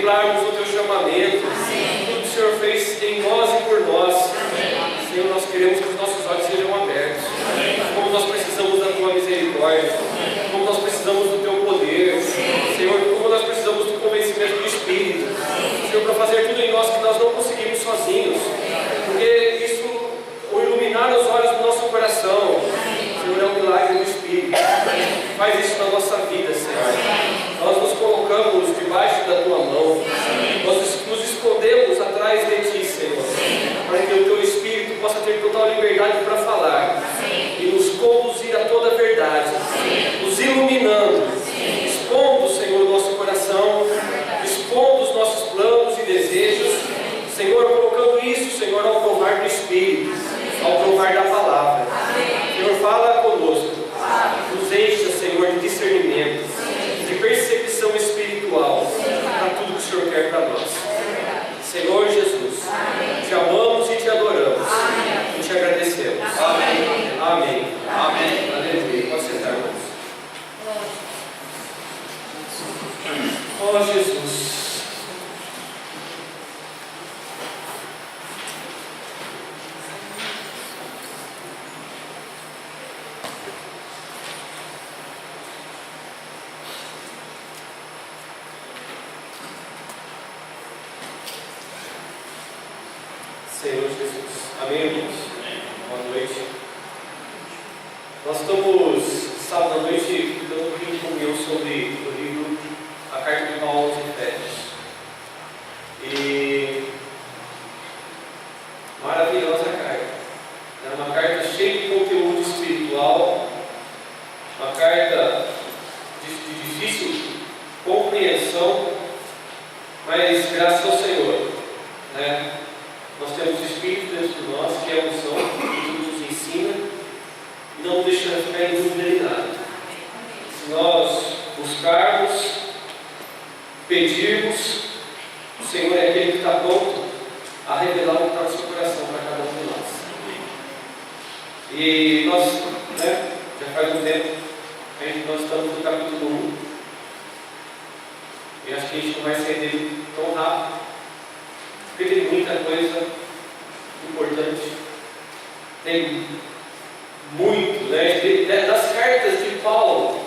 contemplarmos o Teu chamamento, tudo que o Senhor fez em nós e por nós. Senhor, nós queremos que os nossos olhos sejam abertos. Como nós precisamos da Tua misericórdia, como nós precisamos do Teu poder, Senhor, como nós precisamos do convencimento do Espírito, Senhor, para fazer tudo em nós que nós não conseguimos sozinhos, porque isso, o iluminar os olhos do nosso coração, Senhor, é um milagre do Espírito. Faz isso na nossa vida, Senhor. Nós nos colocamos debaixo da Tua mão, nós nos escondemos atrás de Ti, Senhor, para que o Teu Espírito possa ter total liberdade para falar e nos conduzir a toda a verdade, nos iluminando, expondo, Senhor, o nosso coração, expondo os nossos planos e desejos, Senhor, colocando isso, Senhor, ao provar do Espírito, ao provar da palavra. Senhor, fala conosco, nos encha, Senhor, de discernimento, de percepção espiritual para tudo que o Senhor quer para nós. Senhor Jesus, te amamos e te adoramos e te agradecemos. Amém. Amém. Amém. Aleluia. Pode sentar, irmãos. Oh, Jesus. Senhor Jesus. Amém, irmãos? Boa noite. Nós estamos, sábado à noite, dando um pouquinho de comunhão sobre o livro A Carta de Paulo aos Efésios. E maravilhosa carta. É uma carta cheia de conteúdo espiritual, uma carta de difícil compreensão, mas graças ao Senhor, né? Nós temos o Espírito dentro de nós, que é a unção, que nos ensina e não deixa ficar em dúvida em nada. Se nós buscarmos, pedirmos, o Senhor é aquele que está pronto a revelar o que está no seu coração para cada um de nós. E nós, né, já faz um tempo, nós estamos no capítulo 1, e acho que a gente não vai sair dele tão rápido, porque tem muita coisa importante, tem muito, né? Das cartas de Paulo,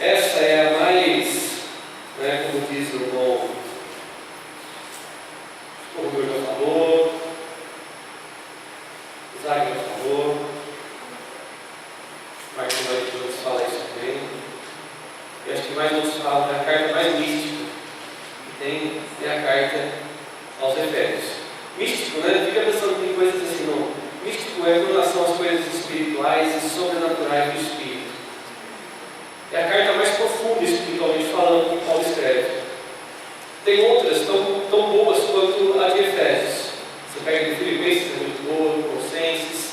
essa é a mais, né, como diz o irmão, o Rubio já falou, Isaac já falou, Martin Lloyd fala isso também, e acho que mais nos fala da carta mais mística que tem, é a carta aos Efésios. Místico, né? Fica pensando em coisas assim, não. Místico é com relação às coisas espirituais e sobrenaturais do Espírito. É a carta mais profunda espiritualmente falando que Paulo escreve. Tem outras tão boas quanto a de Efésios. Você pega de Filipenses, é muito boa, Colossenses,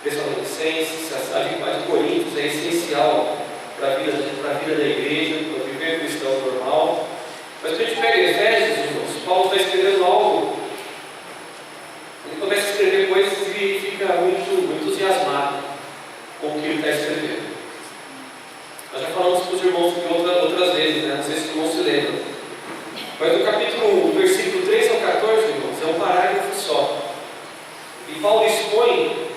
Tessalonicenses, a de Coríntios é essencial para a vida da igreja, para viver cristão normal. Mas quando a gente pega Efésios, irmãos, Paulo está escrevendo algo, ele começa a escrever coisas e fica muito entusiasmado com o que ele está escrevendo. Nós já falamos para os irmãos outras vezes, né? Não sei se os irmãos se lembram. Mas no capítulo 1, versículo 3 ao 14, irmãos, é um parágrafo só. E Paulo expõe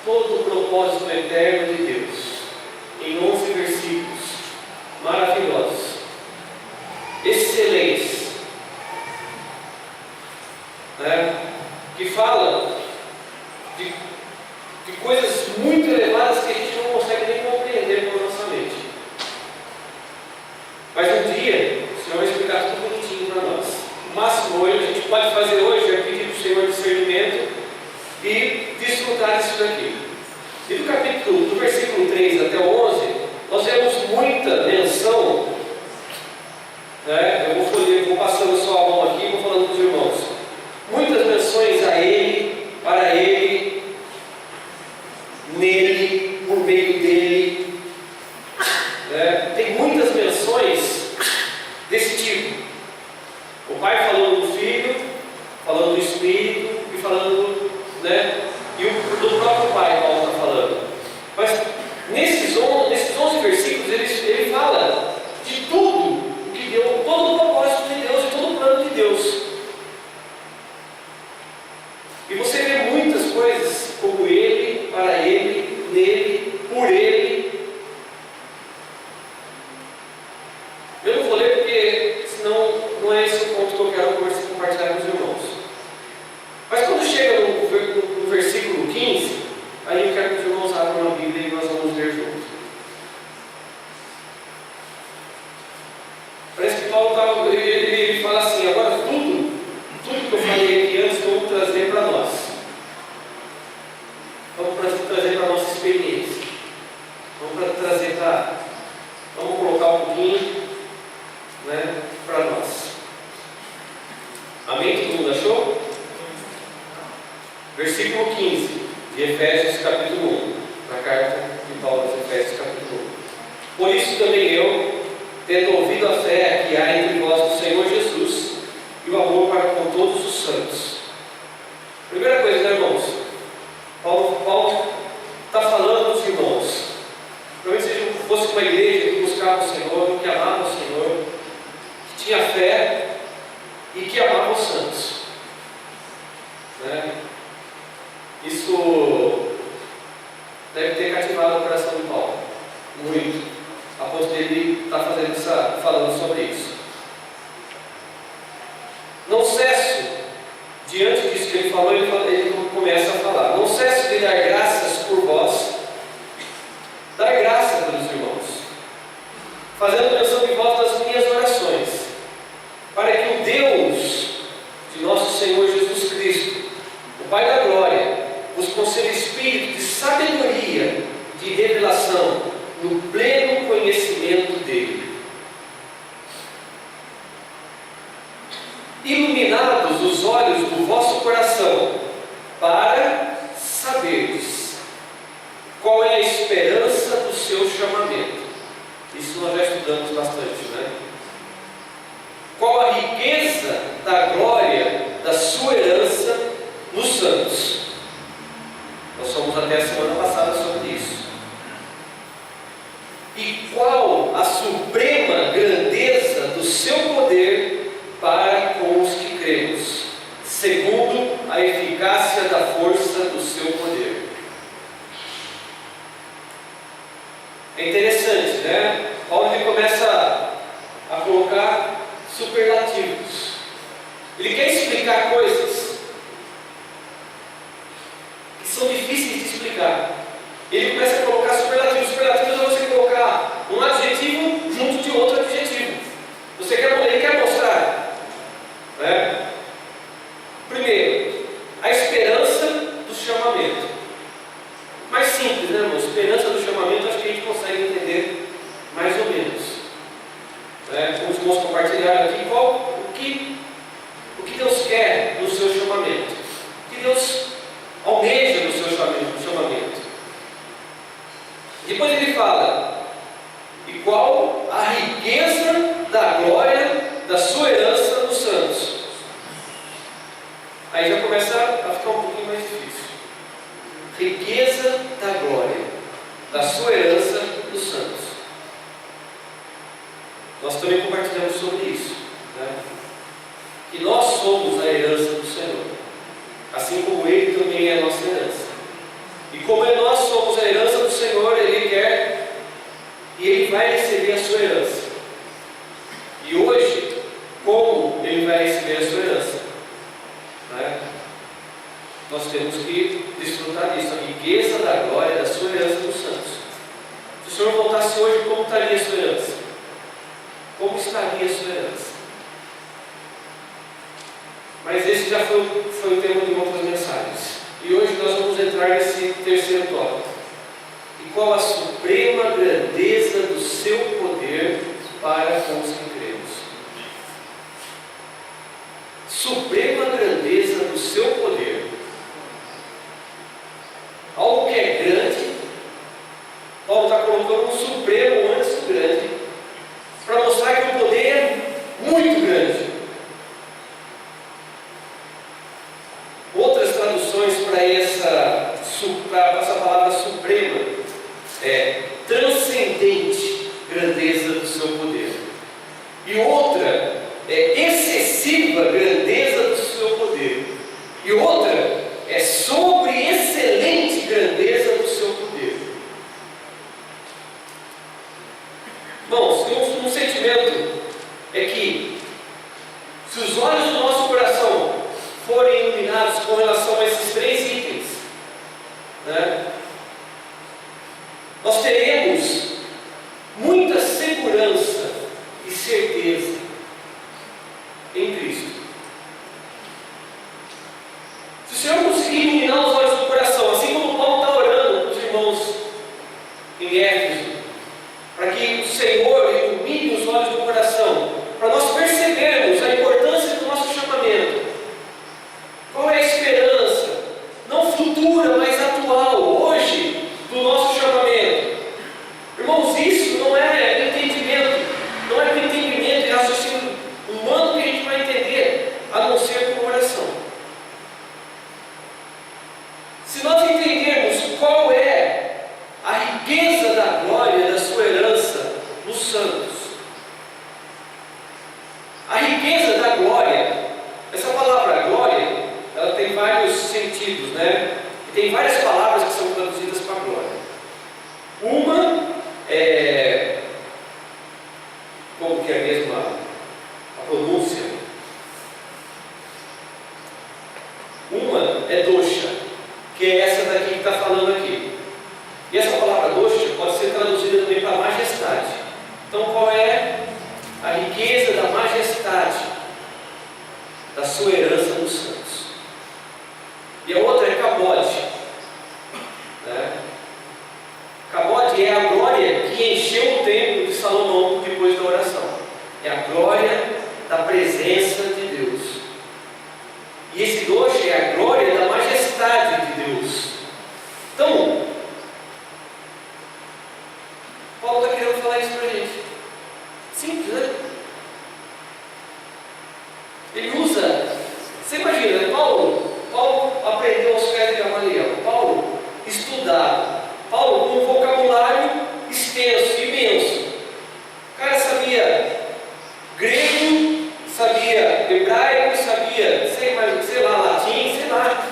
todo o propósito eterno de Deus em 11 versículos maravilhosos, excelentes, né? Que fala de coisas muito elevadas que a gente não consegue nem compreender com a nossa mente. Mas um dia o Senhor vai explicar tudo bonitinho para nós. O máximo hoje, a gente pode fazer hoje é pedir para o Senhor discernimento e desfrutar disso daqui. E do versículo 3 até o 11, nós vemos muita menção, né? Eu vou passando só a mão aqui e vou falando para os irmãos. Muitas menções a Ele, para Ele, nele, por meio dele, né? Tem muitas menções desse tipo. O Pai falando do Filho, falando do Espírito e falando, né? E do próprio Pai, Paulo está falando. Mas nesses 11 versículos ele fala de tudo o que deu, todo o Paulo ele fala assim: agora tudo que eu falei aqui antes, vamos trazer para nós. Vamos trazer para a nossa experiência. Vamos colocar um pouquinho, né, para nós. Amém? Todo mundo achou? Versículo 15 de Efésios capítulo 1, na carta de Paulo aos Efésios capítulo 1. Por isso também eu, tendo ouvido a fé que há entre vós do Senhor Jesus e o amor para com todos os santos. Primeira coisa, né, irmãos? Paulo está falando dos irmãos. Provavelmente se fosse uma igreja que buscava o Senhor, que amava o Senhor, que tinha fé e que amava os santos, né? Isso deve ter cativado o coração de Paulo muito, a ponto dele estar falando sobre isso. Não cesso, diante disso que ele falou, ele começa a falar: não cesso de dar graças por vós, dar graça pelos irmãos, fazendo menção de vós das minhas orações, para que o Deus de nosso Senhor Jesus Cristo, o Pai da glória, vos conceda espírito de sabedoria, de revelação, no pleno conhecimento dele, iluminados os olhos do vosso coração, para saberdes qual é a esperança do seu chamamento. Isso nós já estudamos bastante, né? Qual a riqueza da glória da sua herança nos santos. Nós fomos até a semana passada sobre isso. E qual a suprema grandeza do seu poder para com os que cremos, segundo a eficácia da força do seu poder. É interessante, né? Paulo ele começa a colocar superlativos. Ele quer explicar coisas que são difíceis de explicar. Ele começa a colocar superlativos. Superlativos é você colocar um adjetivo junto de outro adjetivo. Ele quer mostrar, né? Primeiro, a esperança do chamamento. Mais simples, né, irmão? Esperança do chamamento, acho que a gente consegue entender mais ou menos, né? Como os irmãos compartilharam aqui, o que Deus quer no seu chamamento, o que Deus almeja no seu chamamento. Depois ele fala: e qual a riqueza da glória da sua herança nos santos. Aí já começa a ficar um pouquinho mais difícil. Riqueza da glória da sua herança dos santos. Nós também compartilhamos sobre isso, né? Que nós somos a herança do Senhor, assim como Ele também é a nossa herança. E como nós somos a herança do Senhor, Ele quer e Ele vai receber a sua herança. E hoje, como Ele vai receber a sua herança, né? Nós temos que desfrutar disso, a riqueza da glória da sua herança dos santos. Se o Senhor voltasse hoje, como estaria a sua herança? Como estaria a sua herança? Mas esse já foi o tema de outras mensagens. E hoje nós vamos entrar nesse terceiro tópico. E qual a suprema grandeza do seu poder para com os que cremos? Suprema grandeza do seu poder. Algo que é grande. Paulo está colocando um supremo antes do grande, para mostrar que o poder é muito grande. Outras traduções para essa palavra suprema é transcendente grandeza do seu poder. E outra é excessiva grandeza do seu poder. E outra é sobre excelente grandeza do seu poder. Bom, um sentimento é que, se os olhos do nosso coração forem iluminados com relação a esses três itens, né, nós teremos muita segurança e certeza Senhor ilumine os olhos do coração, para nós percebermos a importância do nosso chamamento. Qual é a esperança, não futura, mas atual, hoje, do nosso chamamento? Irmãos, isso não é entendimento, não é entendimento e raciocínio humano que a gente vai entender, a não ser com oração. Se nós entendermos qual é a riqueza da glória da sua herança nos santos, a riqueza da glória, essa palavra glória, ela tem vários sentidos, né? E tem várias palavras que são traduzidas para glória. Uma é, como que é mesmo a pronúncia? Uma é dosha, que é essa daqui que está falando aqui. E essa palavra dosha pode ser traduzida também para majestade. Então, qual é a riqueza da majestade da sua herança nos santos? E a outra é kabod, né? Kabod é a glória que encheu o templo de Salomão depois da oração. É a glória da presença de Deus. E esse dosha é a glória da majestade de Deus. Então, Paulo está querendo falar isso para a gente. Simples, né? Ele usa, você imagina, né? Paulo aprendeu aos pés de Gamaliel. Paulo estudava. Paulo com um vocabulário extenso, imenso. O cara sabia grego, sabia hebraico, sabia, sei lá, latim, sei lá.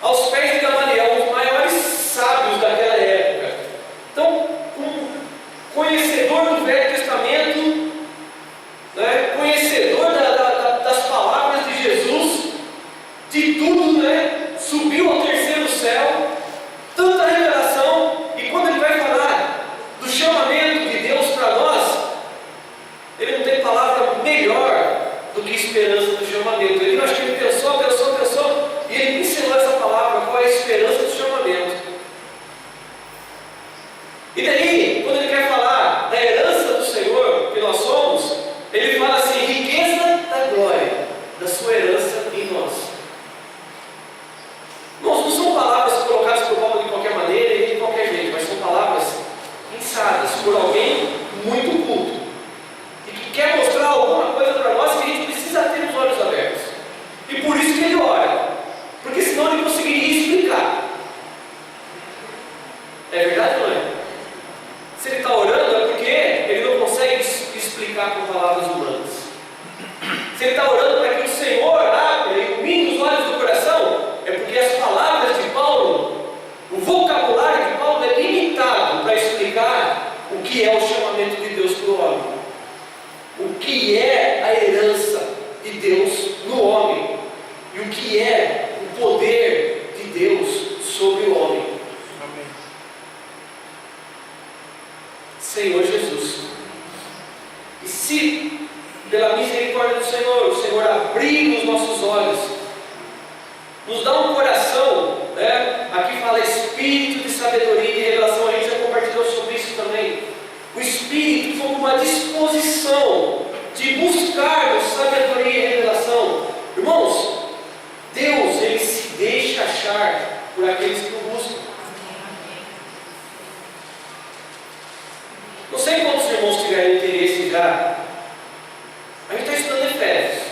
Aos pés de Gamaliel, os maiores sábios daquela época. Então, um conhecedor do Velho Testamento, né? Conhecedor das palavras de Jesus, de tudo, né? Subiu ao terceiro céu, tanta revelação, e quando ele vai falar do chamamento de Deus para nós, ele não tem palavra melhor do que esperança do chamamento. Eu acho que ele pensou, e ele ensinou essa palavra, qual é a esperança do chamamento. E daí, quando ele quer falar da herança do Senhor que nós somos, ele fala assim, riqueza da glória da sua herança em nós. Não são palavras colocadas por Paulo de qualquer maneira e de qualquer jeito, mas são palavras pensadas por alguém muito culto e que quer mostrar alguma coisa para nós que a gente precisa ter os olhos abertos. E por isso que ele ora, porque senão ele não conseguiria explicar. É verdade ou não é? Se ele está orando é porque ele não consegue explicar com palavras humanas. Se ele está orando para que o Senhor abra e ilumine os olhos do coração, é porque as palavras de Paulo, o vocabulário de Paulo é limitado para explicar o que é o chamamento de Deus para o homem, o que é a herança de Deus no homem e o que é o poder de Deus sobre o homem. Amém. Senhor Jesus. E se pela misericórdia do Senhor, o Senhor abrir os nossos olhos, nos dá um coração, né? Aqui fala espírito de sabedoria e revelação, a gente já compartilhou sobre isso também. O espírito como uma disposição de buscarmos sabedoria e revelação. Irmãos, Deus, Ele se deixa achar por aqueles que o buscam. Não sei quantos irmãos tiveram interesse já. A gente está estudando Efésios.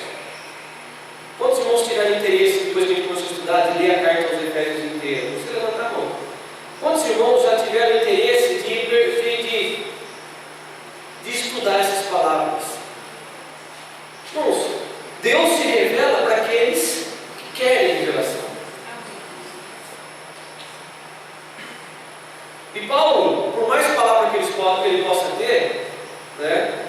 Quantos irmãos tiveram interesse, depois que a gente começou a estudar, de ler a carta aos Efésios inteira? Você levantar a mão. Quantos irmãos já tiveram interesse de estudar essas palavras? Irmãos, Deus se revela para aqueles que querem revelação. E Paulo, por mais palavra que ele possa ter, né,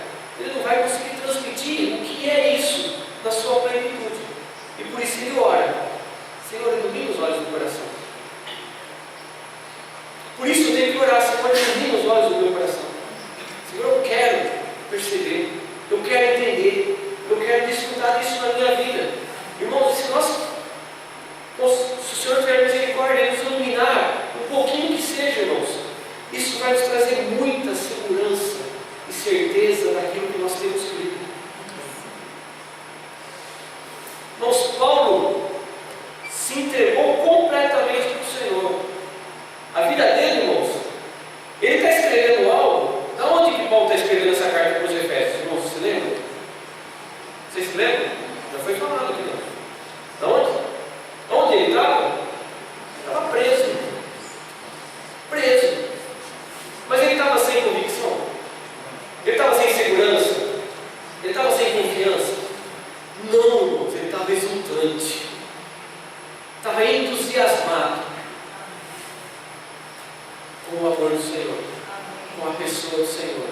pessoa do Senhor.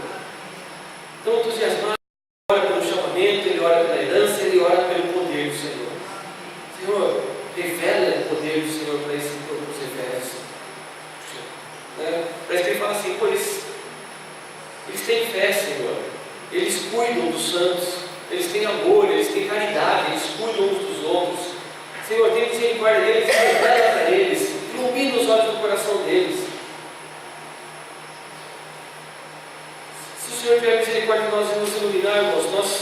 Tão entusiasmado, ele ora pelo chamamento, ele ora pela herança, ele ora pelo poder do Senhor. Senhor, revela o poder do Senhor para esse povo dos Efésios. Parece que ele fala assim, pô, eles têm fé, Senhor. Eles cuidam dos santos, eles têm amor, eles têm caridade, eles cuidam uns dos outros. Senhor, tem misericórdia deles, revela para eles, ilumina os olhos do coração deles. Se o Senhor tiver misericórdia de nós e nos iluminar, irmãos, nós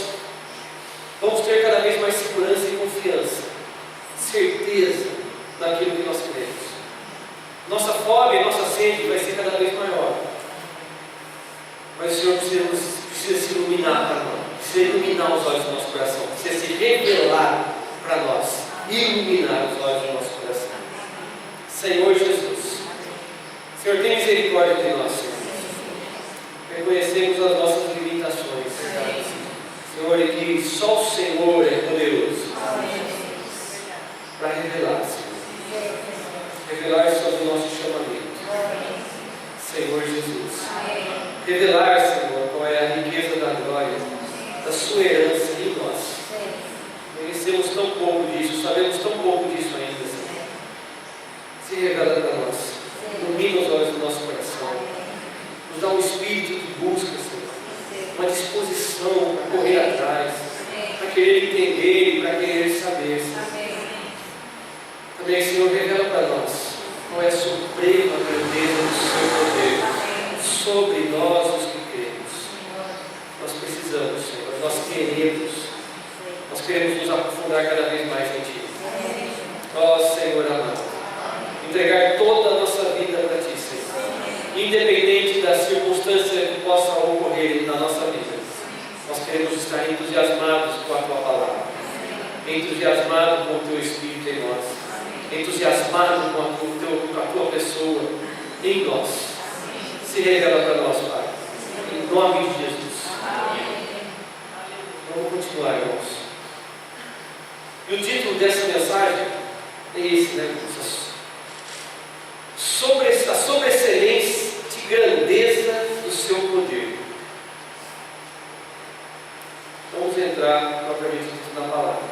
vamos ter cada vez mais segurança e confiança, certeza naquilo que nós cremos. Nossa fome, nossa sede vai ser cada vez maior. Mas o Senhor precisa se iluminar para nós, precisa iluminar os olhos do nosso coração, precisa se revelar para nós, iluminar os olhos do nosso coração. Senhor Jesus, Senhor, tem misericórdia de nós, Senhor. Reconhecemos as nossas limitações, Senhor, e que só o Senhor é poderoso para revelar, Senhor, revelar sobre o nosso chamamento, Senhor Jesus, revelar, Senhor, qual é a riqueza da glória, da sua herança em nós. Merecemos tão pouco disso, sabemos tão pouco disso ainda, Senhor. Se revela para nós, ilumina os olhos do nosso coração, nos dá um espírito de busca, Senhor, uma disposição para correr atrás, para querer entender e para querer saber, Senhor. Também, Senhor, revela para nós qual é a suprema grandeza do seu poder sobre nós, os que cremos. Nós precisamos, Senhor, nós queremos nos aprofundar cada vez mais em Ti. Ó Senhor amado, entregar toda a nossa vida para Ti, Senhor, independente da circunstância que possa ocorrer na nossa vida. Nós queremos estar entusiasmados com a Tua palavra, entusiasmados com o Teu Espírito em nós, entusiasmados com a Tua pessoa em nós. Se revela para nós, Pai, em nome de Jesus. Vamos continuar, irmãos. E o título dessa mensagem é esse, né? Sobre a sobreexcelência de grandeza do seu poder. Vamos entrar propriamente na palavra.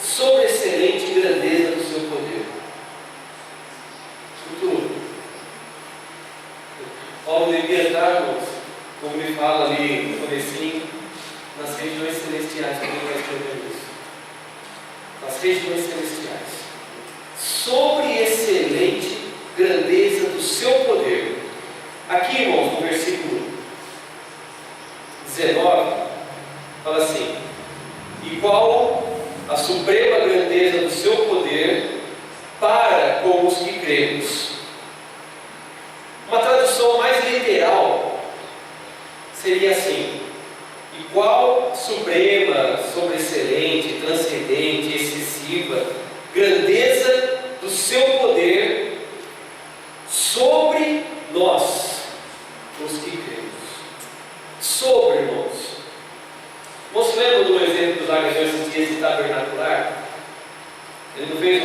Sobreexcelente grandeza do seu poder. Futuro. Paulo devia estar, irmãos, como ele fala ali no comecinho, nas regiões celestiais, como ele vai escrever isso. Nas regiões celestiais. Sobre excelente grandeza do seu poder. Aqui, irmãos, no versículo 19, fala assim: e qual a suprema grandeza do seu poder para com os que cremos. Uma tradução mais literal seria assim: e qual suprema, sobreexcelente, transcendente, excessiva grandeza do seu poder sobre nós, os que cremos. Sobre, irmãos. Você lembra do exemplo dos agregões esses dias de tabernacular? Ele não fez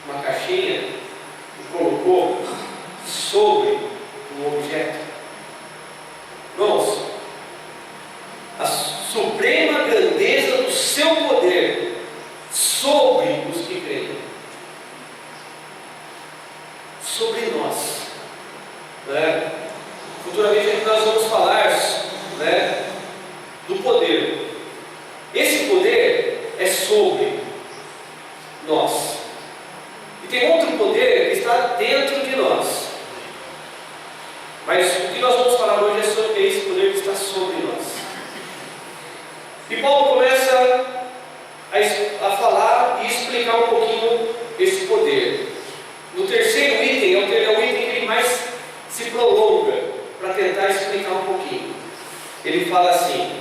uma caixinha e colocou sobre um objeto. Irmãos, a suprema grandeza do seu poder sobre os que creem, sobre nós, né? Futuramente nós vamos falar, né, do poder. Esse poder é sobre nós. E tem outro poder que está dentro de nós. Mas o que nós vamos falar hoje é sobre esse poder que está sobre nós. E Paulo começa a falar e explicar um pouquinho esse poder. No terceiro item, é o item que ele mais se prolonga para tentar explicar um pouquinho. Ele fala assim: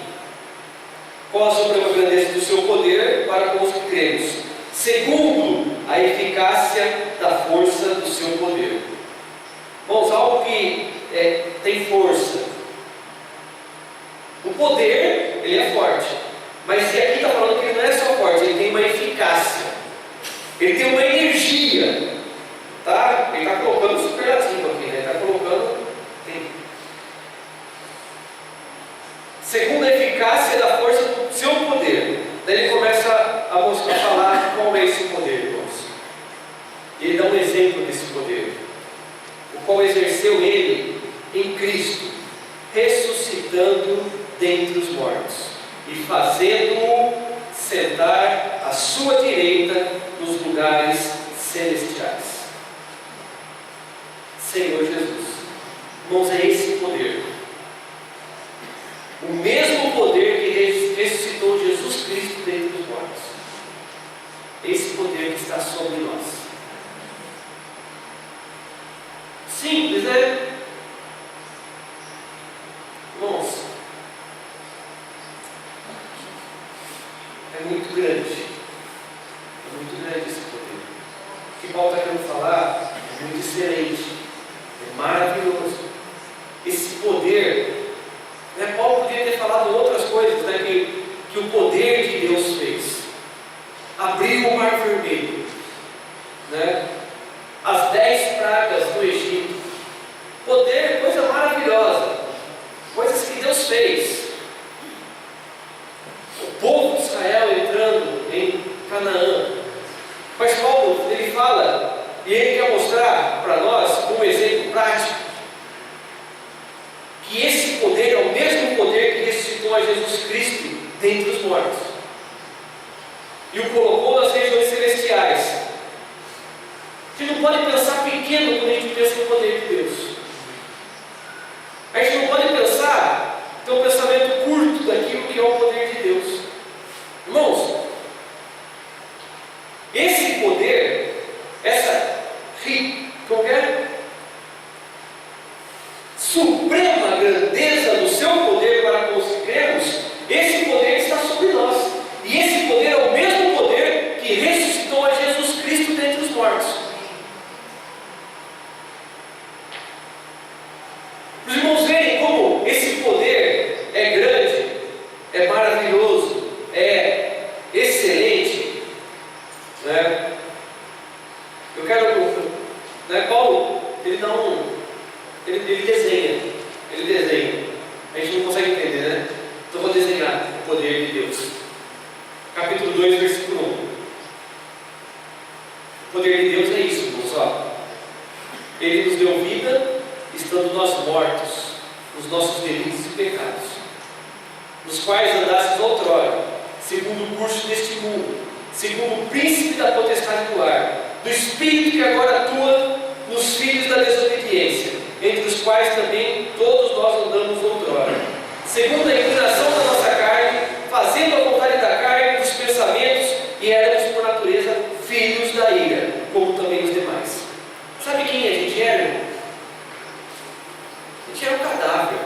qual a suprema grandeza do seu poder para com os que cremos, segundo a eficácia da força do seu poder. Vamos, algo que tem força. O poder, ele é forte, mas aqui está falando que ele não é só forte, ele tem uma eficácia, ele tem uma energia, tá? Ele está colocando superlativo aqui, né? Está colocando, segundo a eficácia da força do seu poder. Daí ele começa a falar qual é esse poder, irmãos. Ele dá um exemplo desse poder, o qual exerceu ele em Cristo, ressuscitando dentre os mortos e fazendo-o sentar à sua direita nos lugares celestiais. Senhor Jesus. Irmãos, é esse poder. O mesmo poder que ressuscitou Jesus Cristo dentre os mortos. Esse poder que está sobre nós. Simples, né? Irmãos, é muito grande. É muito grande esse poder. O que Paulo está querendo falar é muito excelente. É maravilhoso. Esse poder, né? Paulo poderia ter falado outras coisas, né? Que o poder de Deus fez. Abriu o mar vermelho, né? As 10 pragas do Egito. Poder, coisa maravilhosa. Coisas que Deus fez. O povo de Israel entrando em Canaã. Mas Paulo, ele fala, e ele quer mostrar para nós um exemplo prático, que esse poder é o mesmo poder que ressuscitou a Jesus Cristo dentre os mortos e o colocou nas regiões celestiais. A gente não pode pensar pequeno quando a gente pensa no poder de Deus. A gente não pode pensar, ter um pensamento curto daquilo que é o poder de Deus. Irmãos, esse poder, essa suprema grandeza do seu poder para conseguirmos, esse poder está sobre nós. E esse poder é o mesmo poder que ressuscitou a Jesus Cristo dentre os mortos. Os irmãos verem como esse poder é grande, é maravilhoso, é excelente, né? Eu quero, né, Paulo, ele desenha, a gente não consegue entender, né? Então eu vou desenhar o poder de Deus. Capítulo 2, versículo 1. O poder de Deus é isso, irmãos, ó. Ele nos deu vida, estando nós mortos, nos nossos delitos e pecados, nos quais andastes outrora, segundo o curso deste mundo, segundo o príncipe da potestade do ar, do espírito que agora atua nos filhos da desobediência, entre os quais também todos nós andamos outrora, segundo a inclinação da nossa carne, fazendo a vontade da carne e dos pensamentos, e éramos por natureza filhos da ira, como também os demais. Sabe quem a gente era? A gente era um cadáver,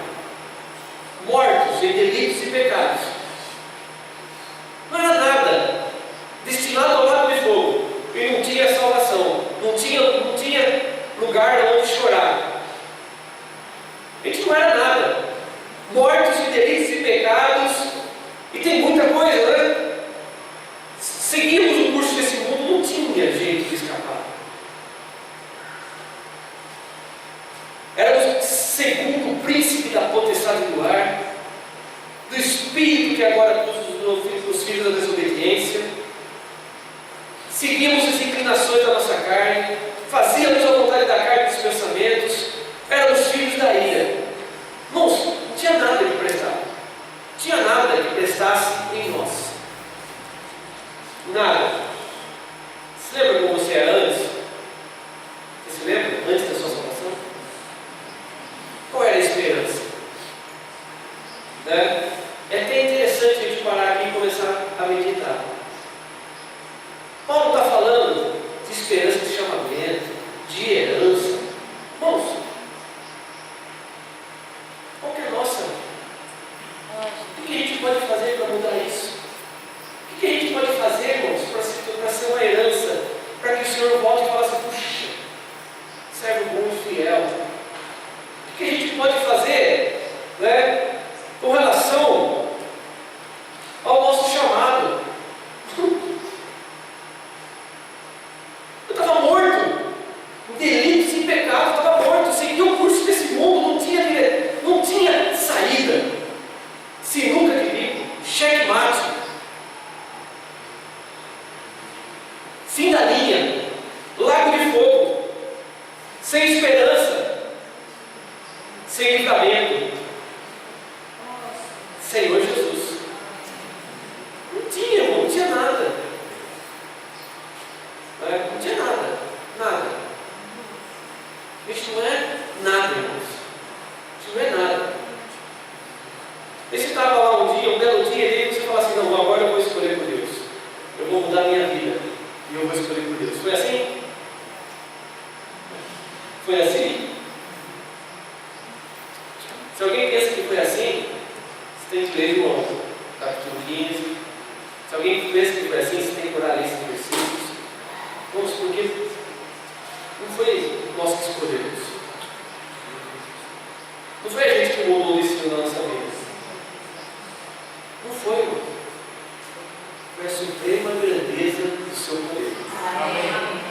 mortos em delitos e pecados. Não era nada, destinado ao lago de fogo, e não tinha salvação, não tinha lugar onde chorar. A gente não era nada, mortos em delitos e pecados, e tem muita coisa, né? Seguimos o curso desse mundo, não tinha jeito de escapar. Éramos segundo o príncipe da potestade do ar, do espírito que agora atua nos filhos da desobediência. Seguimos as inclinações da nossa carne, fazíamos a vontade da carne e dos pensamentos, éramos filhos da ira. Irmãos, não tinha nada que prestar, não tinha nada que prestasse em nós, nada. Você lembra como você era antes? Você se lembra? Antes da sua salvação? Qual era a esperança? Né? É até interessante a gente parar aqui e começar a meditar. Paulo está falando de esperança de chamamento, de herança. Irmãos, qual que é a nossa? O que a gente pode fazer para mudar isso? O que a gente pode fazer, irmãos, para ser uma herança? Para que o Senhor volte e fale assim: puxa, servo bom e fiel. O que a gente pode fazer, né, com relação ao nosso chamado? Eu estava Senhor Jesus. Não tinha, irmão, não tinha nada. Não tinha nada. Nada. Isso não é nada, irmãos. Isso não é nada. E você estava lá um dia, um belo dia, e aí você fala assim, não, agora eu vou escolher por Deus. Eu vou mudar a minha vida. E eu vou escolher por Deus. Foi assim? Foi assim? Se alguém pensa que foi assim, você tem que ler João, capítulo 15. Se alguém pensa que foi assim, você tem que orar esses versículos. Vamos, porque não foi nós que escolhemos. Não foi a gente que mudou o destino da nossa vida. Não foi, irmão. Foi a suprema grandeza do seu poder. Amém.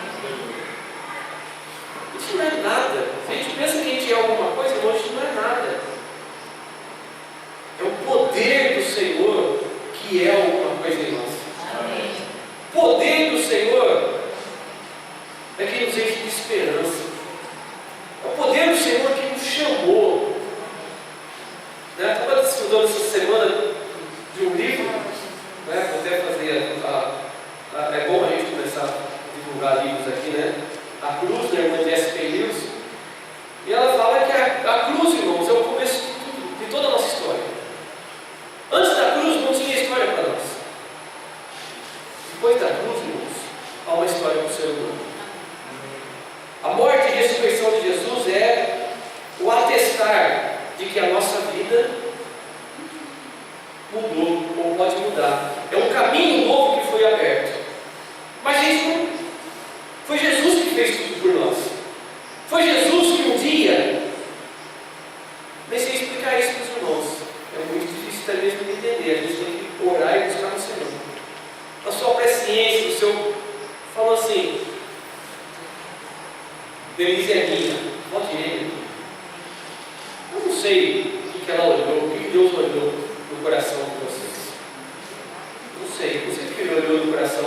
Isso não é nada. Se a gente pensa que a gente é alguma coisa, irmão, isso não é nada. É o poder do Senhor que é alguma coisa em nós. Amém. O poder do Senhor é que nos enche de esperança. É o poder do Senhor que nos chamou. Estava estudando essa semana de um livro, vou até fazer é bom a gente começar a divulgar livros aqui, né? A Cruz, da irmã de S.P. Lewis, e ela fala que a cruz, irmãos, é o começo de tudo, de toda a nossa história. Antes da cruz não tinha história para nós. Depois da cruz, irmãos, há uma história para o ser humano. A morte e a ressurreição de Jesus é o atestar de que a nossa vida mudou, ou pode mudar. É um caminho novo que foi aberto. Mas isso não foi Jesus que fez tudo por nós. Foi Jesus que um dia, nem sei explicar isso para os irmãos, é muito difícil até mesmo de entender. A gente tem que orar e buscar no Senhor. Na sua presciência, no seu, falou assim, Denise é minha, pode ir. Eu não sei o que ela olhou, o que Deus olhou no coração de vocês. Não sei o que Ele olhou no coração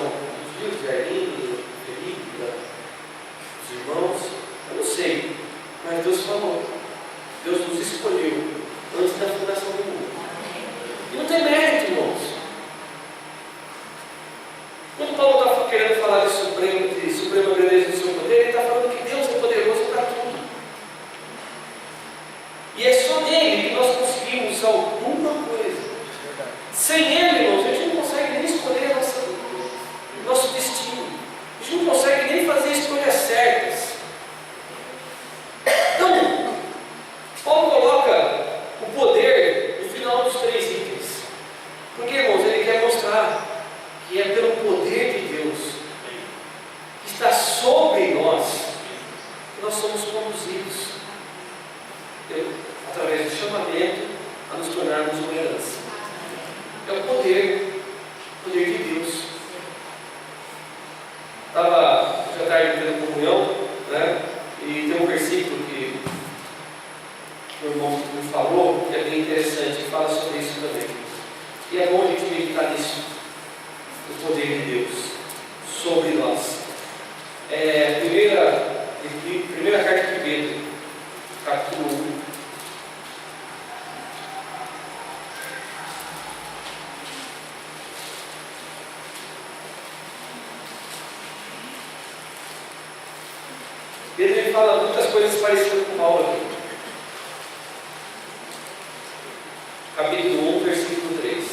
dos Jardim, do Felipe, dos irmãos. Eu não sei, mas Deus falou. Deus nos escolheu antes da fundação do mundo. E não tem mérito, irmãos. Quando Paulo está querendo falar de suprema grandeza do seu poder, ele está falando que Deus é poderoso para tudo. E é só nele que nós conseguimos alguma coisa. Sem ele, irmãos, a gente não consegue nem escolher nosso destino. A gente não consegue nem fazer escolhas certas. Então, Paulo coloca o poder no final dos 3 itens. Porque, irmãos, ele quer mostrar que é pelo poder de Deus que está sobre nós que nós somos conduzidos através do chamamento a nos tornarmos uma herança. É o poder de Deus. Estava já tarde tendo comunhão, e tem um versículo que o irmão me falou, que é bem interessante, e fala sobre isso também. E é bom a gente meditar nisso, o poder de Deus sobre nós. Primeira carta de Pedro, capítulo 1. Pedro ele fala muitas coisas parecidas com Paulo aqui. Capítulo 1, versículo 3.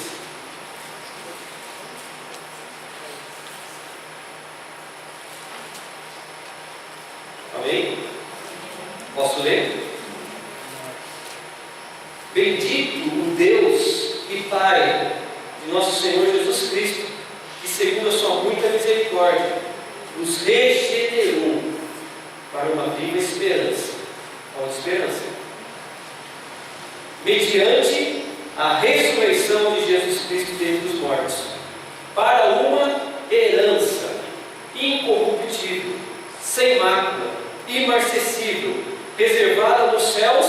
Amém? Posso ler? Bendito o Deus e Pai de nosso Senhor Jesus Cristo, que segundo a sua muita misericórdia, nos regenerou para uma viva esperança. Qual esperança? Mediante a ressurreição de Jesus Cristo dentre os mortos, para uma herança incorruptível, sem mácula, imarcessível, reservada nos céus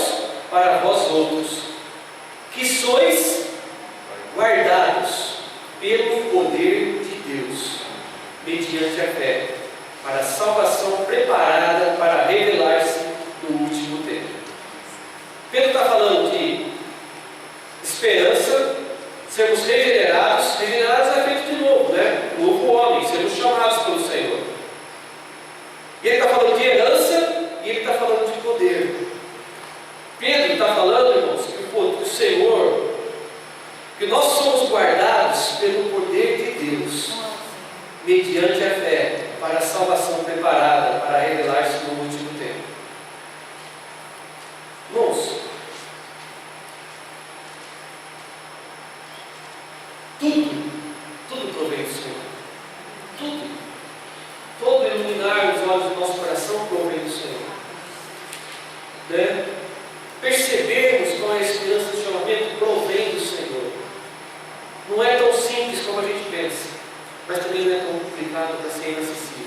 para vós outros, que sois guardados pelo poder de Deus, mediante a fé, para a salvação preparada para revelar-se no último tempo. Pedro está falando de esperança sermos regenerados. Regenerados é feito de novo, né? Novo homem, sermos chamados pelo Senhor. E ele está falando de herança e ele está falando de poder. Pedro está falando, irmãos, que o Senhor, que nós somos guardados pelo poder de Deus, mediante a fé, para a salvação preparada para revelar-se no último tempo. Irmãos, tudo provém do Senhor. Tudo. Todo iluminar os olhos do nosso coração provém do Senhor. Né? Percebermos qual é a esperança do chamamento provém do Senhor. Não é tão simples como a gente pensa, mas também não é tão complicado para ser inacessível.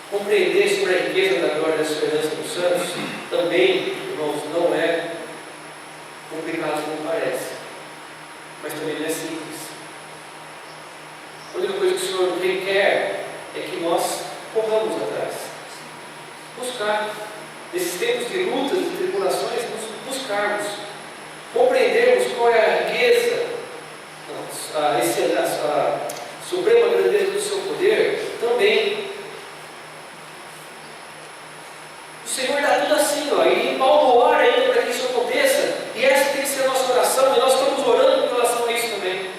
Compreender sobre a riqueza da glória da esperança dos santos também, irmãos, não é complicado como parece, mas também não é simples. A única coisa que o Senhor requer é que nós corramos atrás, buscar, nesses tempos de lutas e tribulações, nos buscarmos, compreendermos qual é a riqueza, a suprema grandeza do seu poder também. O Senhor dá tudo assim, ó, e Paulo ora ainda para que isso aconteça, e essa tem que ser a nossa oração, e nós estamos orando com relação a isso também.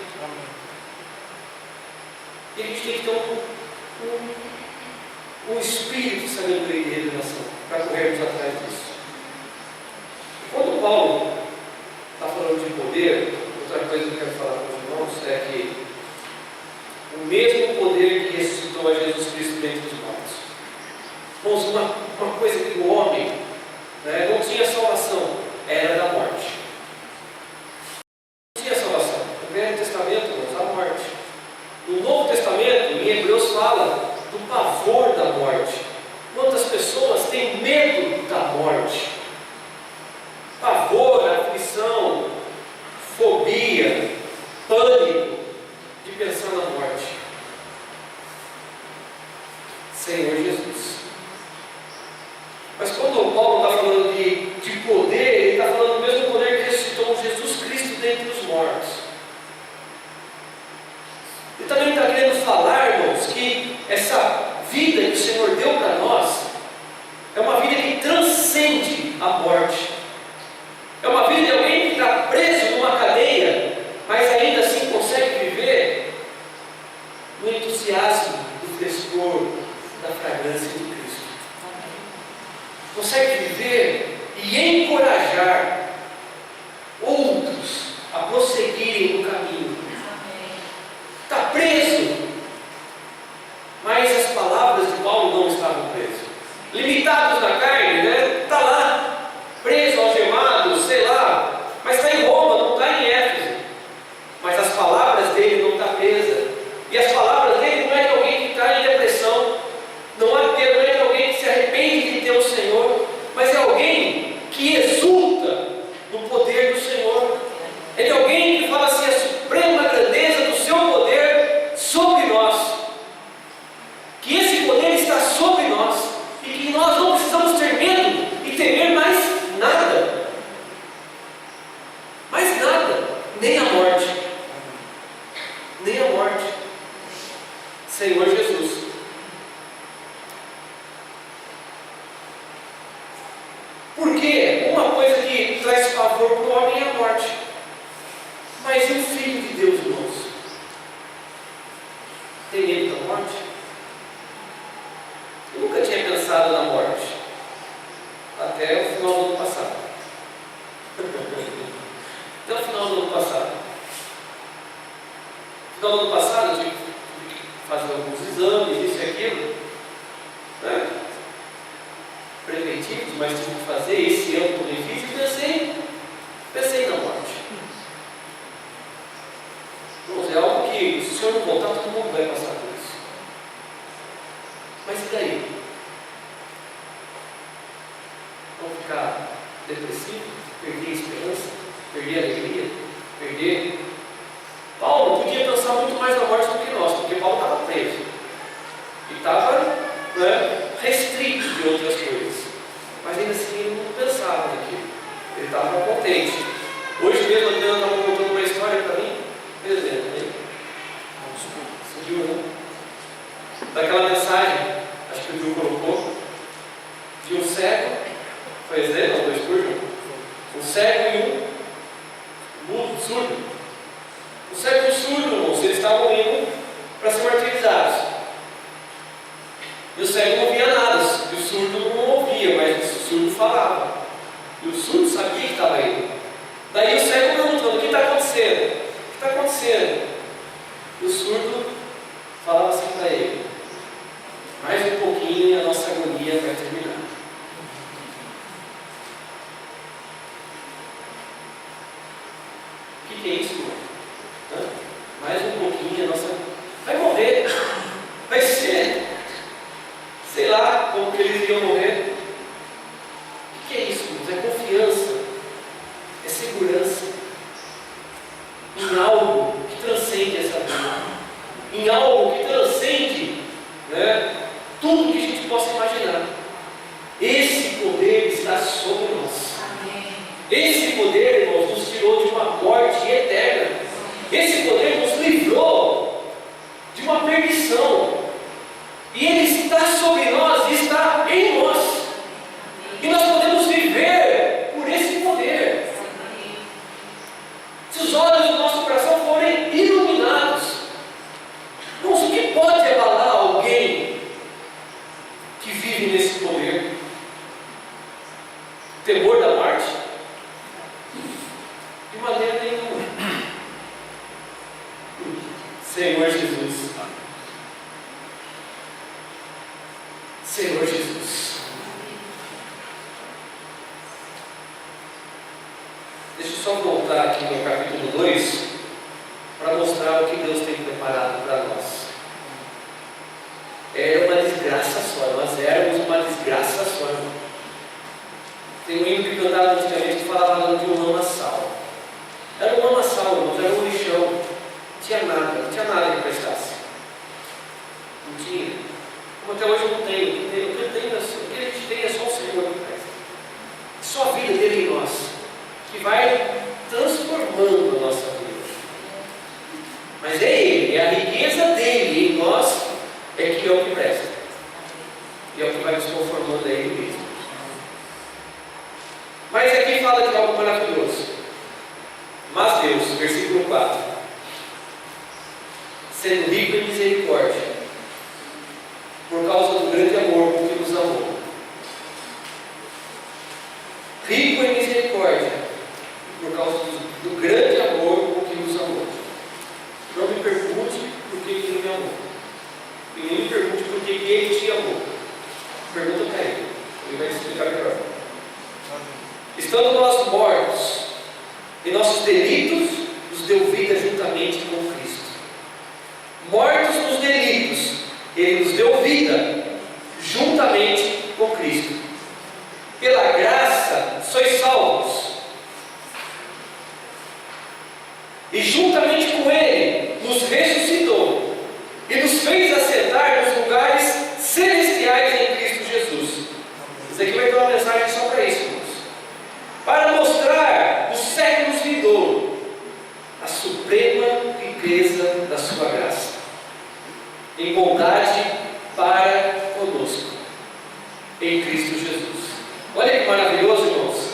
E a gente tem que ter um espírito de sabedoria e revelação para corrermos atrás disso. Quando Paulo está falando de poder, outra coisa que eu quero falar para os irmãos é que o mesmo poder que ressuscitou a Jesus Cristo dentre os mortos. Irmãos, uma coisa que o homem, né, não tinha salvação, era da morte. Não tinha salvação. No Velho Testamento, irmãos, a morte. No Novo Testamento, em Hebreus, fala do pavor da morte. Quantas pessoas têm medo da morte? Pavor, aflição, fobia, pânico de pensar na morte. Senhor Jesus. Mas quando Paulo está falando de poder, ele está falando do mesmo poder que ressuscitou Jesus Cristo dentre os mortos. Ele também está querendo falar, irmãos, que essa vida que o Senhor deu para nós é uma vida que transcende a morte. É uma vida de alguém que está preso numa cadeia, mas ainda assim consegue viver no entusiasmo do frescor, da fragrância de Cristo. Consegue viver e encorajar outros a prosseguirem no caminho. Está preso, mas as palavras de Paulo não estavam presas. Limitados na carne, né? Está lá, preso, algemado, sei lá, mas está em Roma, não está em Éfeso. Mas as palavras dele não estão presas. E as palavras dele não é de alguém que está em depressão, não é de alguém que se arrepende de ter o Senhor, mas é alguém que exulta no poder do Senhor. É de alguém que fala assim, a suprema grandeza do seu poder sobre nós. Que esse poder está sobre nós e que nós não precisamos ter medo e temer mais nada. Mais nada, nem a morte. Nem a morte. Senhor Jesus. Porque uma coisa que traz favor para o homem é a morte. Mas e o Filho de Deus, irmãos? Tem medo da morte? Eu nunca tinha pensado na morte. Até o final do ano passado. Até o final do ano passado. No final do ano passado, eu tive que fazer alguns exames, isso e aquilo, né? Preventivos, mas tive que fazer. Esse ano também fiz e pensei na morte. Então, é algo que, se o Senhor não voltar, todo mundo vai passar por isso. Mas e daí? Vamos ficar depressivo? Perder a esperança? Perder a alegria? Perder? Paulo podia pensar muito mais na morte do que nós, porque Paulo estava preso. E estava, né, restrito de outras coisas. Mas ainda assim ele não pensava naquilo. Ele estava contente. Hoje mesmo a Adriana estava contando uma história surdo. O cego e o surdo, irmãos, eles estavam indo para ser martirizados. E o cego não ouvia nada, e o surdo não ouvia, mas o surdo falava. E o surdo sabia que estava indo. Daí o cego perguntando: o que está acontecendo? O que está acontecendo? E o surdo falava assim para ele: mais um pouquinho e a nossa agonia vai terminar. O que é isso, irmão? Mais um pouquinho e a nossa... vai morrer. Vai ser... sei lá como que eles iam morrer. O que é isso, irmãos? É confiança. É segurança. Em algo que transcende essa vida. Em algo que transcende, né, tudo que a gente possa imaginar. Esse poder está sobre nós. Esse poder, irmãos, nos tirou de uma morte eterna. Esse poder nos livrou de uma perdição. E Ele está sobre nós e está em nós. E nós podemos viver por esse poder. Se os olhos do nosso coração forem iluminados, irmãos, o que pode abalar alguém que vive nesse poder? O temor da morte? De maneira nenhuma. Senhor Jesus. Senhor Jesus. Deixa eu só voltar aqui no capítulo 2 para mostrar o que Deus tem preparado para nós. Era uma desgraça só, nós éramos uma desgraça só. Tem um hino que cantava antigamente que falava de um lamaçal. Era um lamaçal, irmãos, era um lixão. Não tinha nada que prestasse. Não tinha. Como até hoje eu não tenho. O que a gente tem é só o Senhor que presta. Só a vida dele em nós, que vai transformando a nossa vida. Mas é Ele, é a riqueza dele em nós, é que é o que presta. E é o que vai nos conformando a Ele mesmo. Mas aqui fala de algo maravilhoso. Mas Deus, versículo 4, sendo rico em misericórdia, por causa do grande amor com que nos amou. Rico em misericórdia, por causa do grande amor com que nos amou. Não me pergunte por que Ele me amou. E nem me pergunte por que Ele te amou. Pergunta para Ele. Ele vai explicar melhor. Estando nós mortos em nossos delitos, nos deu vida juntamente com Cristo. Mortos nos delitos, Ele nos deu vida juntamente com Cristo. Pela graça sois salvos. E juntamente com Ele nos ressuscitou e nos fez assentar nos lugares celestiais em Cristo Jesus. Isso aqui vai ter uma mensagem só para isso, irmãos. Para mostrar os séculos vindouros a suprema riqueza da sua graça, em bondade para conosco, em Cristo Jesus. Olha que maravilhoso, irmãos.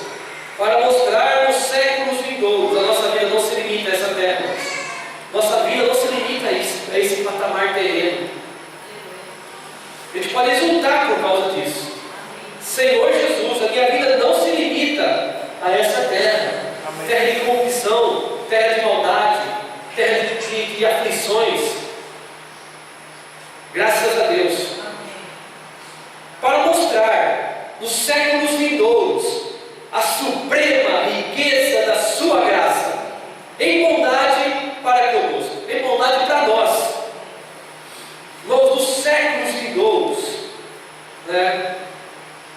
Para mostrar os séculos vindouros, a nossa vida não se limita a essa terra. Nossa vida não se limita a esse patamar terreno. A gente pode exultar por causa disso. Senhor Jesus, a minha vida não se limita a essa terra. Terra de corrupção, terra de maldade, terra de aflições. Graças a Deus. Para mostrar nos séculos vindouros a suprema riqueza da sua graça, em bondade para conosco, em bondade para nós. Nos séculos vindouros, né?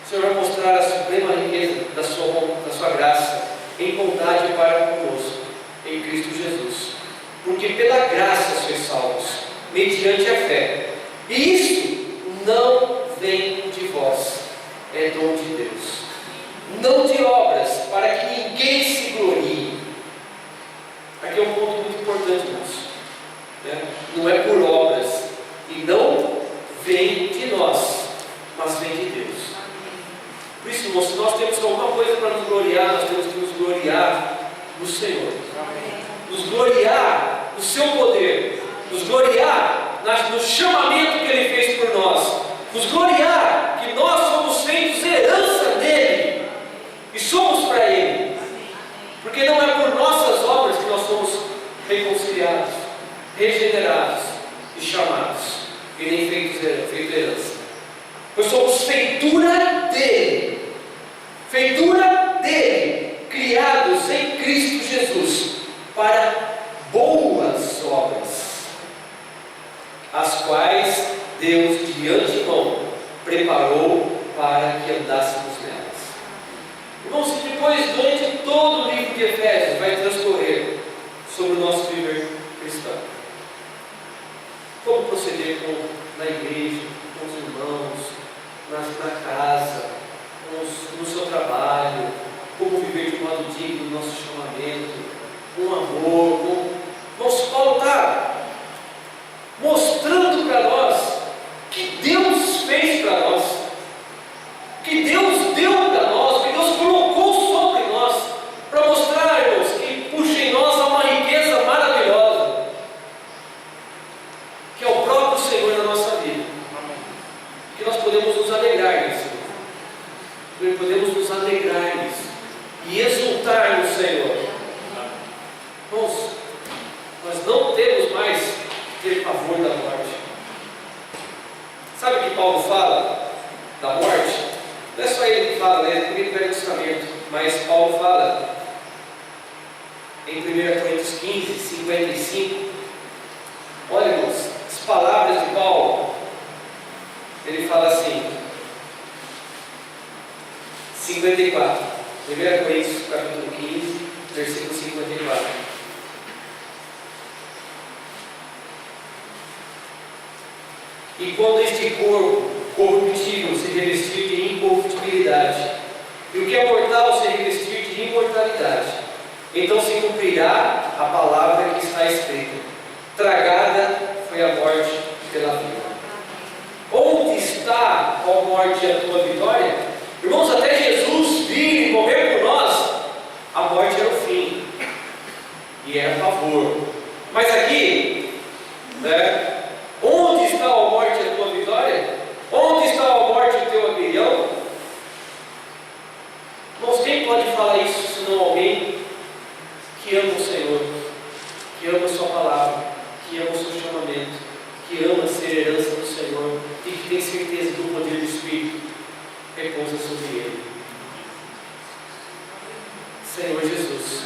O Senhor vai mostrar a suprema riqueza da sua graça, em bondade para conosco, em Cristo Jesus. Porque pela graça sois salvos, mediante a fé. E isso não vem de vós, é dom de Deus. Não de obras, para que ninguém se glorie. Aqui é um ponto muito importante, irmãos. Não é por obras, e não vem de nós, mas vem de Deus. Por isso, irmãos, se nós temos alguma coisa para nos gloriar, nós temos que nos gloriar no Senhor. Nos gloriar no seu poder, nos gloriar no chamamento que Ele fez por nós, nos gloriar que nós somos feitos herança dEle e somos para Ele, porque não é por nossas obras que nós somos reconciliados, regenerados e chamados, e nem feitos herança. Nós somos feitura dEle, criados em Cristo Jesus para boas obras, as quais Deus de antemão preparou para que andássemos nelas. Irmãos, depois, durante todo o livro de Efésios, vai transcorrer sobre o nosso viver cristão. Como proceder na igreja, com os irmãos, na casa, no seu trabalho, como viver de modo digno no nosso chamamento, com amor. Nosso Paulo está mostrando para nós que Deus fez para nós, que Deus deu para nós, que Deus colocou sobre nós, para mostrar, irmãos, que puxa em nós uma riqueza maravilhosa, que é o próprio Senhor na nossa vida, que nós podemos nos alegrar nisso, podemos nos alegrar nisso e exultar no Senhor. Irmãos, nós não temos mais que ter pavor da morte. Sabe o que Paulo fala da morte? Não é só ele que fala, né? No Velho Testamento, mas Paulo fala em 1 Coríntios 15, 55. Olha, irmãos, as palavras de Paulo. Ele fala assim, 54, 1 Coríntios capítulo 15, versículo 54. E quando este corpo corruptível se revestir de incorruptibilidade, e o que é mortal se revestir de imortalidade, então se cumprirá a palavra que está escrita: tragada foi a morte pela vida. Onde está, ó morte, a tua vitória? Irmãos, até Jesus vir e morrer por nós, a morte era o fim e era favor. Mas aqui, né? Onde está, ó morte, a tua vitória? Onde está, ó morte, o teu aguilhão? Irmãos, quem pode falar isso senão alguém que ama o Senhor, que ama a sua palavra, que ama o seu chamamento, que ama ser herança do Senhor e que tem certeza do poder do Espírito repousa sobre ele? Senhor Jesus.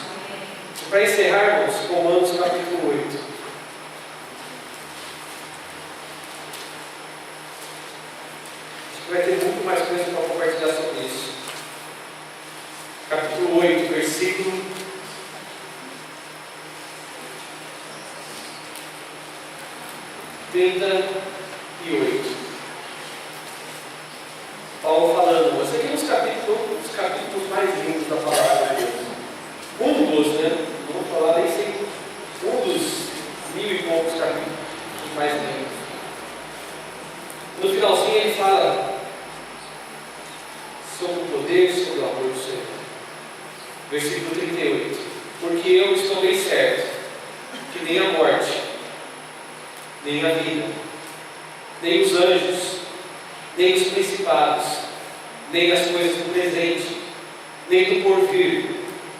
Para encerrarmos, Romanos capítulo 8. Vai ter muito mais coisa para compartilhar sobre isso. Capítulo 8, versículo 38. Paulo falando, você tem os capítulos mais lindos da palavra de Deus. Um dos, né? Não vou falar nem sei. Um dos 1000 e poucos capítulos mais lindos. No finalzinho ele fala sobre o poder, sobre o amor do Senhor. Versículo 38. Porque eu estou bem certo que nem a morte, nem a vida, nem os anjos, nem os principados, nem as coisas do presente, nem do porvir,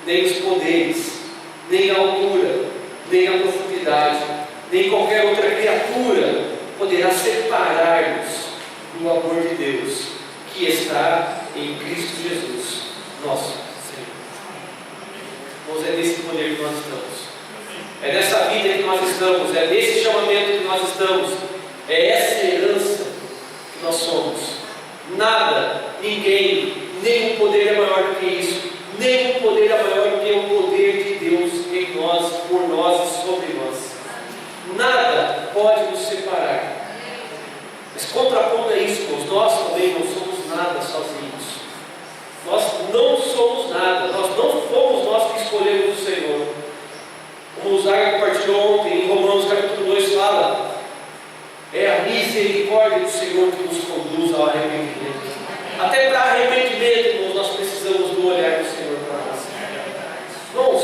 nem os poderes, nem a altura, nem a profundidade, nem qualquer outra criatura poderá separar-nos do amor de Deus que está em Cristo Jesus, nosso Senhor. Irmãos, é nesse poder que nós estamos, é nessa vida que nós estamos, é nesse chamamento que nós estamos, é essa herança que nós somos. Nada, ninguém, nenhum poder é maior do que isso, nenhum poder é maior do que o poder de Deus em nós, por nós e sobre nós. Nada pode nos separar. Mas contrapondo a isso, irmãos, nós também não somos nada sozinhos. Nós não somos nada, nós não fomos nós que escolhemos o Senhor. Como o Zaga compartilhou ontem, em Romanos capítulo 2 fala, é a misericórdia do Senhor que nos conduz ao arrependimento. Até para arrependimento, irmãos, nós precisamos do olhar do Senhor para nós. Irmãos,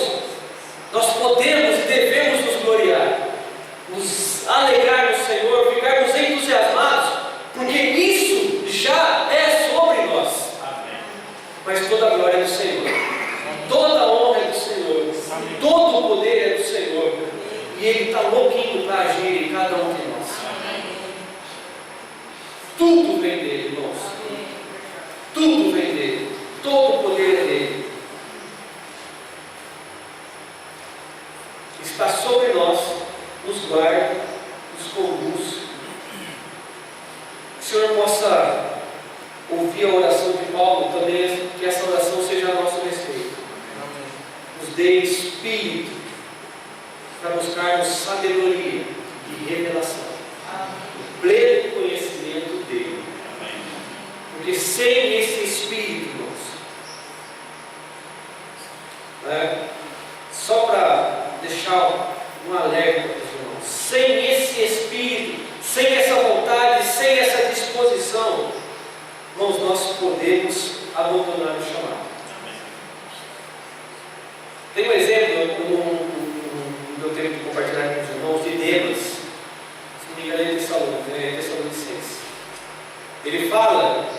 nós podemos e devemos nos gloriar, nos alegrar no Senhor, ficarmos entusiasmados, porque isso já é sobre nós. Mas toda a glória é do Senhor, toda a honra é do Senhor, todo o poder é do Senhor, e Ele está louquinho para agir em cada um de nós. Tudo vem dele, irmãos. Tudo vem dele, todo o poder é dele. Está sobre nós, nos guarda, nos conduz. Que o Senhor possa ouvir a oração de Paulo também, que essa oração seja a nosso respeito. Nos dê espírito para buscarmos sabedoria e revelação, o pleno conhecimento dele. Porque sem esse espírito, irmãos, só para deixar um alerta para os irmãos, sem esse espírito, sem essa vontade, sem essa disposição, irmãos, nós podemos abandonar o chamado. Tem um exemplo no meu tempo de compartilhar com os irmãos de Demas, se não me engano, é Tessalonicenses. Ele fala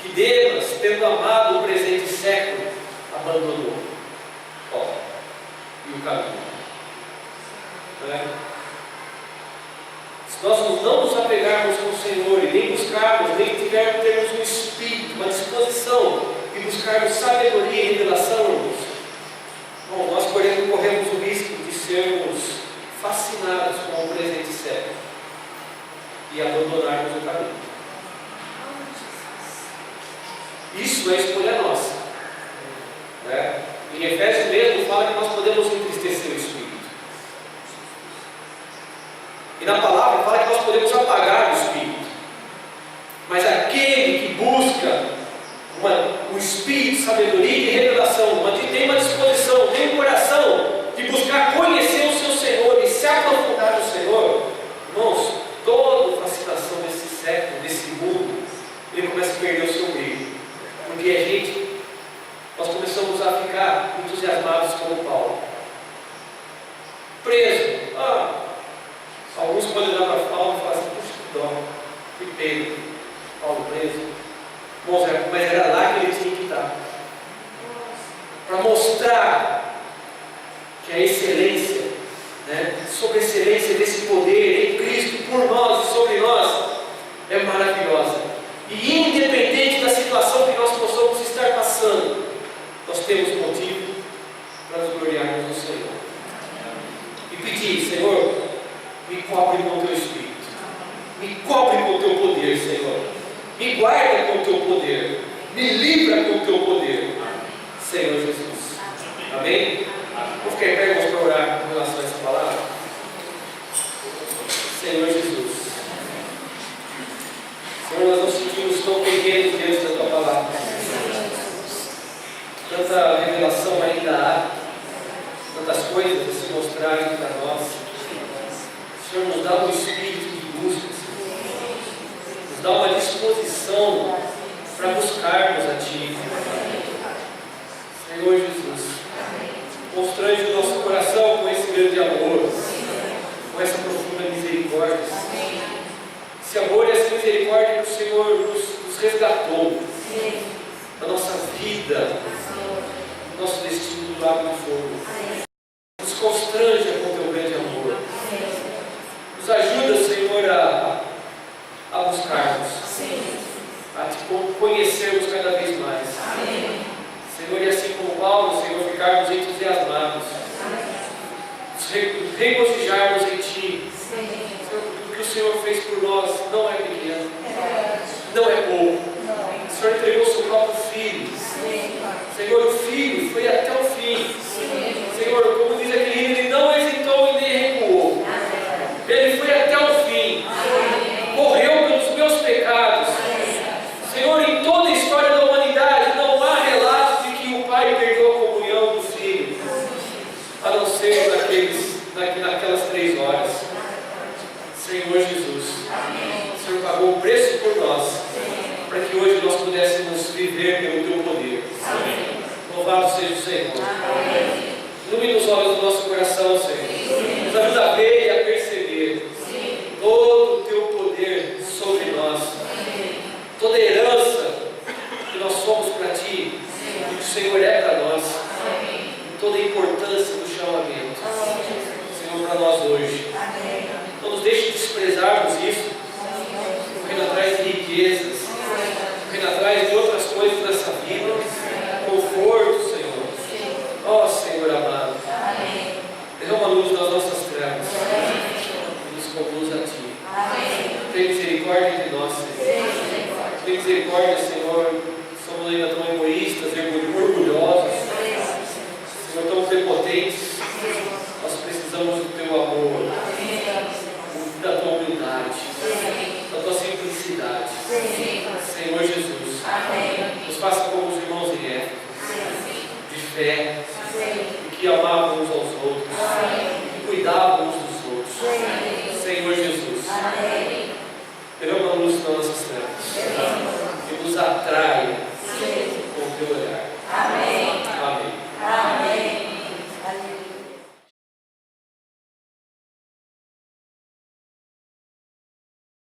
que Demas, tendo amado o presente século, abandonou e o caminho. Se nós não nos apegarmos com o Senhor e nem buscarmos, nem termos um espírito, uma disposição e buscarmos sabedoria e revelação, nós corremos o risco de sermos fascinados com o presente século e abandonarmos o caminho. Isso é escolha nossa. Em Efésios mesmo fala que nós podemos entristecer o Espírito. E na palavra fala que nós podemos apagar o Espírito. Mas aquele que busca um Espírito, sabedoria e revelação, tem uma disposição, tem um coração de buscar conhecer o seu Senhor e se aprofundar no Senhor, irmãos, toda fascinação desse século, desse mundo, ele começa a perder o seu brilho. Porque nós começamos a ficar entusiasmados como Paulo. Preso. Alguns podem olhar para Paulo e falar assim: puxa, que dó, que pena, Paulo preso. Mas era lá que ele tinha que estar. Para mostrar que a excelência, sobre a excelência desse poder em Cristo, por nós e sobre nós, é maravilhosa. E independente da situação que nós possamos estar passando, nós temos motivo para nos gloriarmos no Senhor. E pedir: Senhor, me cobre com o teu Espírito, me cobre com o teu poder, Senhor, me guarda com o teu poder, me livra com o teu poder, Senhor Jesus. Amém? Vou ficar em pé, para orar com relação a essa palavra. Senhor Jesus, Senhor, nós nos sentimos tão pequenos diante da tua palavra. Tanta revelação ainda há, tantas coisas a se mostrarem para nós. Senhor, nos dá um espírito de busca, Senhor. Nos dá uma disposição para buscarmos a Ti. Senhor Jesus, constrange o nosso coração com esse grande amor, com essa profunda misericórdia. Esse amor e essa misericórdia que o Senhor nos resgatou da nossa vida, do nosso destino do lago de fogo. Nos constranja com o teu grande amor. Nos ajuda, Senhor, a buscarmos, a te conhecermos cada vez mais. Senhor, e assim como Paulo, Senhor, ficarmos entusiasmados, nos regozijarmos em Ti. Senhor, o que o Senhor fez por nós não é pequeno, não é pouco. O Senhor entregou o seu próprio Filho. Senhor, o Filho foi até o fim. Senhor, como diz aquele hino, Ele não hesitou e nem recuou. Ele foi até o fim. Morreu pelos meus pecados. Senhor, em toda a história da humanidade não há relato de que o Pai perdeu a comunhão do Filho, a não ser naquelas 3 horas. Senhor Jesus, o Senhor pagou o preço por nós, para que hoje nós pudéssemos viver pelo Teu poder. Louvado seja o Senhor. Ilumine os olhos do nosso coração. para nós hoje. Não nos deixe desprezarmos isso, correndo atrás de riquezas,